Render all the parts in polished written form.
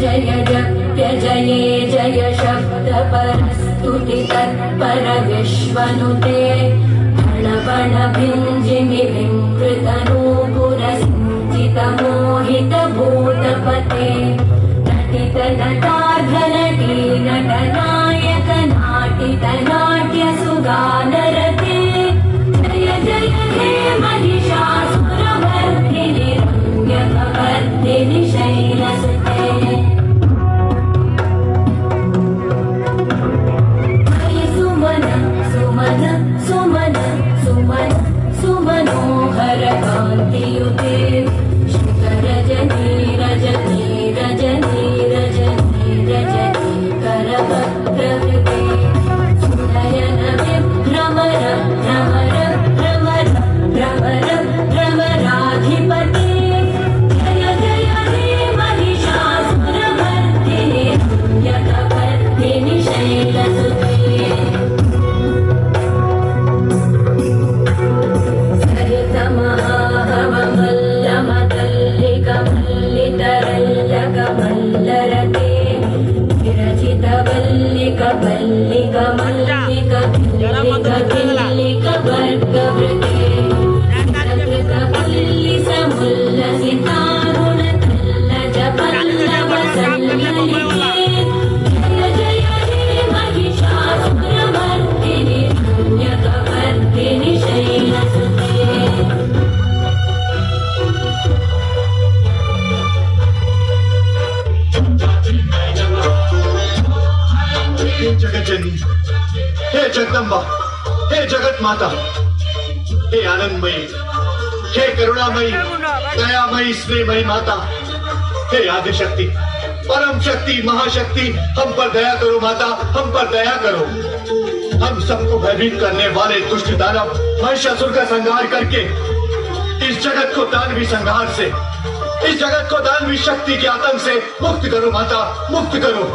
जये जय शब्द परस्तुति तत्पर विश्वनुते बण भिञ्जिनि विकृतनूपुर सिञ्चित मोहित भूतपते नटित नटार्धनटी नटनायक नाटित नाट्य सुगानरते जय जय हे महिषासुरमर्दिनि रम्यकवर्दिनि शैलसुते सुमनोहर कान्तियुते श्रुतरजनी रजनी रजनी रजनी रजनी करवक्त्रकृते सुनयन विभ्रमर भ्रमर भ्रमर भ्रमर भ्रमराधिपते जय जय हे महिषासुरमर्दिनि रम्यकवर्दिनि शैलसुते मल्लरते विरचित वल्लिक वल्लिक मल्लिक किल्लिक वर्गवृते कृत वल्लि समुल्लसितारुण तल्लज पल्लव सल्ललिते जय जय हे महिषासुरमर्दिनि रम्यकवर्दिनि शैलसुते जगज्जननी, हे जगदम्बा, हे जगत माता, हे आनंदमयी, हे करुणामयी, दयामयी, स्नेहमयी माता, हे आदिशक्ति, परम शक्ति, महाशक्ति, हम पर दया करो माता, हम पर दया करो। हम सबको भयभीत करने वाले दुष्ट दानव महिषासुर का संहार करके इस जगत को दानवी संहार से, इस जगत को दानवी शक्ति के आतंक से मुक्त करो माता, मुक्त करो।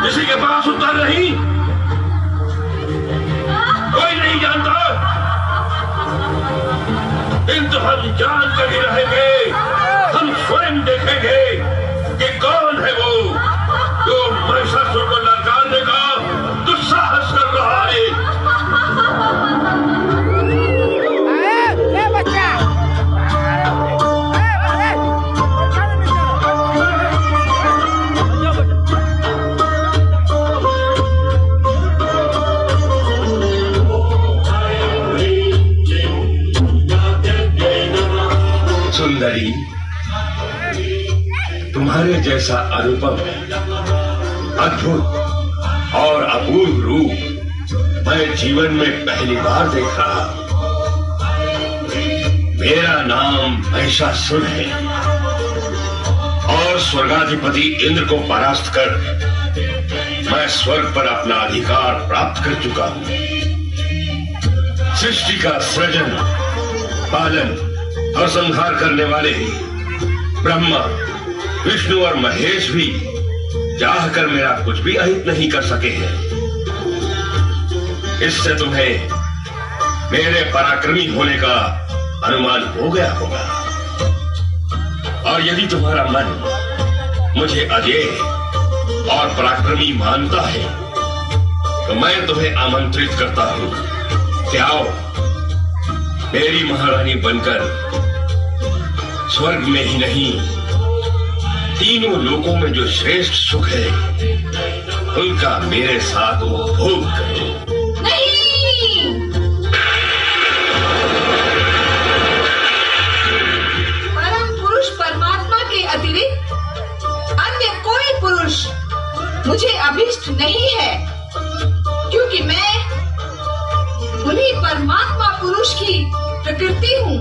किसी के पास उत्तर नहीं, कोई नहीं जानता। किंतु हम जान कर ही रहेंगे, हम स्वयं देखेंगे कि कौन है वो जो महिषासुर को ललकारने का दुस्साहस कर रहा है। सुंदरी, तुम्हारे जैसा अनुपम, अद्भुत और अपूर्व रूप मैं जीवन में पहली बार देख रहा। मेरा नाम महिषासुर है और स्वर्गाधिपति इंद्र को परास्त कर मैं स्वर्ग पर अपना अधिकार प्राप्त कर चुका हूं। सृष्टि का सृजन, पालन और संहार करने वाले ब्रह्मा, विष्णु और महेश भी चाह कर मेरा कुछ भी अहित नहीं कर सके हैं। इससे तुम्हें मेरे पराक्रमी होने का अनुमान हो गया होगा। और यदि तुम्हारा मन मुझे अजेय और पराक्रमी मानता है तो मैं तुम्हें आमंत्रित करता हूं कि आओ, मेरी महारानी बनकर स्वर्ग में ही नहीं, तीनों लोकों में जो श्रेष्ठ सुख है उनका मेरे साथ उपभोग करो। नहीं! परम पुरुष परमात्मा के अतिरिक्त अन्य कोई पुरुष मुझे अभिष्ट नहीं है, क्योंकि मैं उन्हीं परमात्मा पुरुष की प्रकृति हूँ।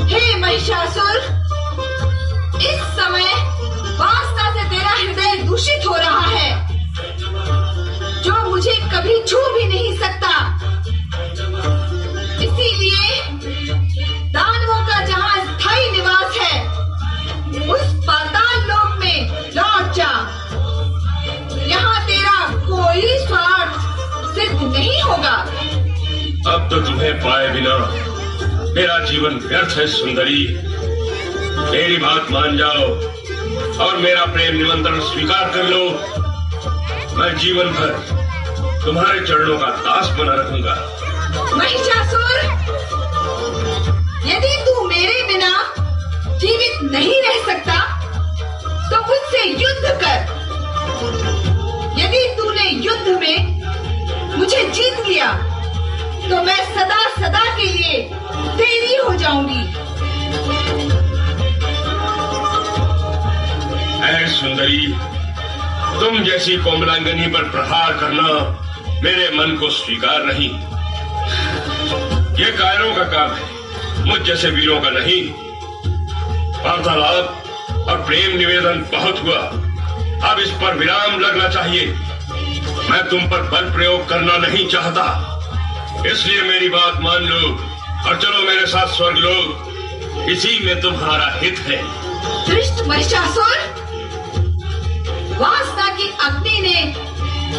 हे महिषासुर, इस समय वासना से तेरा हृदय दूषित हो रहा है, जो मुझे कभी छू भी नहीं सकता। इसीलिए दानवों का जहाँ स्थायी निवास है, उस पाताल लोक में लौट जा। यहाँ तेरा कोई स्वार्थ सिद्ध नहीं होगा। अब तो तुम्हें पाए बिना मेरा जीवन व्यर्थ है सुंदरी। मेरी बात मान जाओ और मेरा प्रेम निमंत्रण स्वीकार कर लो। मैं जीवन भर तुम्हारे चरणों का दास बना रहूंगा। महिषासुर, यदि तू मेरे बिना जीवित नहीं रह सकता तो मुझसे युद्ध कर। यदि तूने युद्ध में मुझे जीत लिया तो मैं सदा सदा के लिए तेरी हो जाऊंगी। ऐ सुंदरी, तुम जैसी कोमलांगनी पर प्रहार करना मेरे मन को स्वीकार नहीं। ये कायरों का काम है, मुझ जैसे वीरों का नहीं। वार्तालाप और प्रेम निवेदन बहुत हुआ, अब इस पर विराम लगना चाहिए। मैं तुम पर बल प्रयोग करना नहीं चाहता, इसलिए मेरी बात मान लो और चलो मेरे साथ स्वर्गलोक। इसी में तुम्हारा हित है। दुष्ट महिषासुर, वासना की अग्नि ने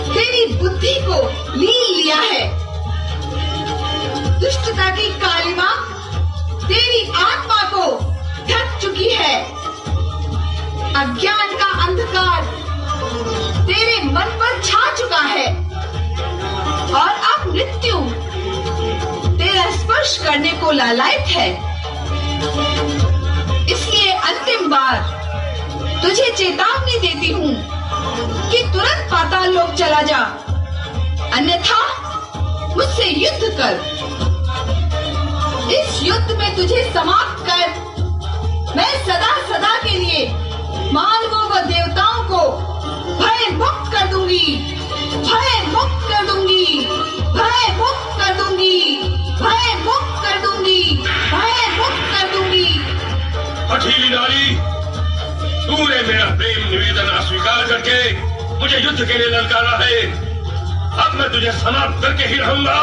तेरी बुद्धि को लीन लिया है। दुष्टता की कालिमा तेरी आत्मा को ढक चुकी है। अज्ञान का अंधकार तेरे मन पर छा चुका है और अब मृत्यु तेरा स्पर्श करने को लालायित है। इसलिए अंतिम बार तुझे चेतावनी देती हूँ कि तुरंत पाताल लोक चला जा, अन्यथा मुझसे युद्ध कर। इस युद्ध में तुझे समाप्त कर मैं सदा सदा के लिए मानवों व देवताओं को भय मुक्त कर दूंगी, भय मुक्त कर दूंगी, भय मुक्त कर दूंगी, भय मुक्त कर दूंगी, भय मुक्त कर दूंगी। हठीली नारी, तूने मेरा प्रेम निवेदन अस्वीकार करके मुझे युद्ध के लिए ललकारा है। अब मैं तुझे समाप्त करके ही रहूंगा।